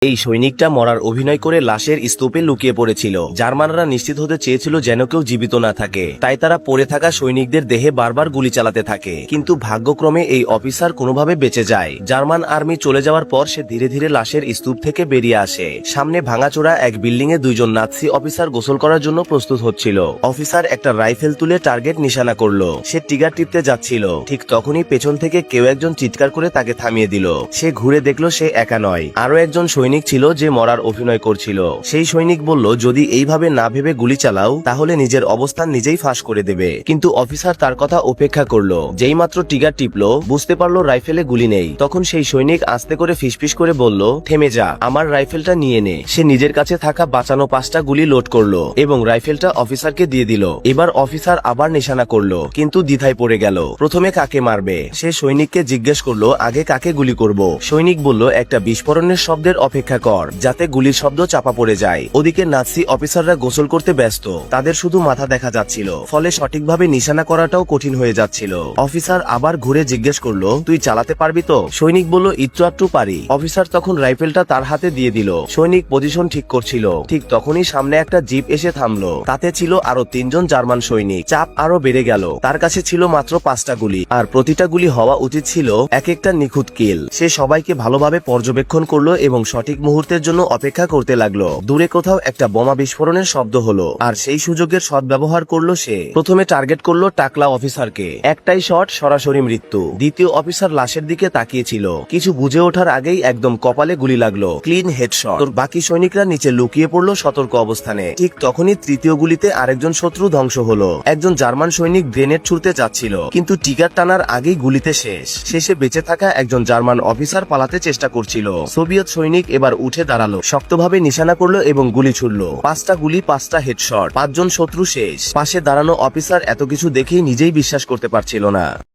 এই সৈনিকটা মরার অভিনয় করে লাশের স্তূপে লুকিয়ে পড়েছিল। জার্মানরা নিশ্চিত হতে চেয়েছিল যেন কেউ জীবিত না থাকে, তাই তারা পড়ে থাকা সৈনিকদের দেহে বারবার গুলি চালাতে থাকে। কিন্তু ভাগ্যক্রমে এই অফিসার কোনোভাবে বেঁচে যায়। জার্মান আর্মি চলে যাওয়ার পর সে ধীরে ধীরে লাশের স্তূপ থেকে বেরিয়ে আসে। সামনে ভাঙাচোরা এক বিল্ডিং এ দুইজন নাৎসি অফিসার গোসল করার জন্য প্রস্তুত হচ্ছিল। অফিসার একটা রাইফেল তুলে টার্গেট নিশানা করলো। সে ট্রিগার টিপতে যাচ্ছিল, ঠিক তখনই পেছন থেকে কেউ একজন চিৎকার করে তাকে থামিয়ে দিল। সে ঘুরে দেখলো সে একা নয়, আরো একজন সৈনিক ছিল যে মরার অভিনয় করছিল। সেই সৈনিক বলল, যদি এইভাবে না ভেবে গুলি চালাও তাহলে নিজের অবস্থান নিজেই ফাঁস করে দেবে। কিন্তু অফিসার তার কথা উপেক্ষা করলো। যেই মাত্র ট্রিগার টিপলো, বুঝতে পারলো রাইফেলে গুলি নেই। তখন সেই সৈনিক আস্তে করে ফিসফিস করে বলল, থেমে যা, আমার রাইফেলটা নিয়ে নে। সে নিজের কাছে থাকা বাঁচানো 5টা গুলি লোড করলো এবং রাইফেলটা অফিসারকে দিয়ে দিল। এবার অফিসার আবার নিশানা করলো, কিন্তু দ্বিধায় পড়ে গেল প্রথমে কাকে মারবে। সে সৈনিককে জিজ্ঞেস করলো, আগে কাকে গুলি করব। সৈনিক বলল, একটা বিস্ফোরণের শব্দের অপেক্ষা কর, যাতে গুলির শব্দ চাপা পড়ে যায়। ওদিকে নাৎসি অফিসাররা গোসল করতে ব্যস্ত, তাদের শুধু মাথা দেখা যাচ্ছিল, ফলে সঠিকভাবে নিশানা করাটাও কঠিন হয়ে যাচ্ছিল। অফিসার আবার ঘুরে জিজ্ঞেস করলো, তুই চালাতে পারবি তো? সৈনিক বলল, একটু আধটু পারি। অফিসার তখন রাইফেলটা তার হাতে দিয়ে দিল। সৈনিক পজিশন ঠিক করছিল, ঠিক তখনই সামনে একটা জিপ এসে থামলো। তাতে ছিল আরো 3জন জার্মান সৈনিক। চাপ আরো বেড়ে গেল। তার কাছে ছিল মাত্র 5টা গুলি, আর প্রতিটা গুলি হওয়া উচিত ছিল এক একটা নিখুঁত কিল। সে সবাইকে ভালোভাবে পর্যবেক্ষণ করলো এবং সঠিক মুহূর্তের জন্য অপেক্ষা করতে লাগলো। দূরে কোথাও একটা বোমা বিস্ফোরণের শব্দ হলো, আর সেই সুযোগের সদ্ব্যবহার করলো সে। প্রথমে টার্গেট করলো টাকলা অফিসারকে। একটাই শট, সরাসরি মৃত্যু। দ্বিতীয় অফিসার লাশের দিকে তাকিয়েছিল, কিছু বুঝে ওঠার আগেই একদম কপালে গুলি লাগলো, ক্লিন হেডশট। তোর বাকি সৈনিকরা নিচে লুকিয়ে পড়লো সতর্ক অবস্থানে। ঠিক তখনই তৃতীয় গুলিতে আরেকজন শত্রু ধ্বংস হলো। একজন জার্মান সৈনিক গ্রেনেড ছুড়তে যাচ্ছিল, কিন্তু টিকার টানার আগেই গুলিতে শেষ। শেষে বেঁচে থাকা একজন জার্মান অফিসার পালাতে চেষ্টা করছিল। সোভিয়েত সৈনিক এবার উঠে দাঁড়ালো, শক্তভাবে নিশানা করলো এবং গুলি ছুড়লো। 5টা গুলি, 5টা হেডশট, 5জন শত্রু শেষ। পাশে দাঁড়ানো অফিসার এত কিছু দেখেই নিজেই বিশ্বাস করতে পারছিল না।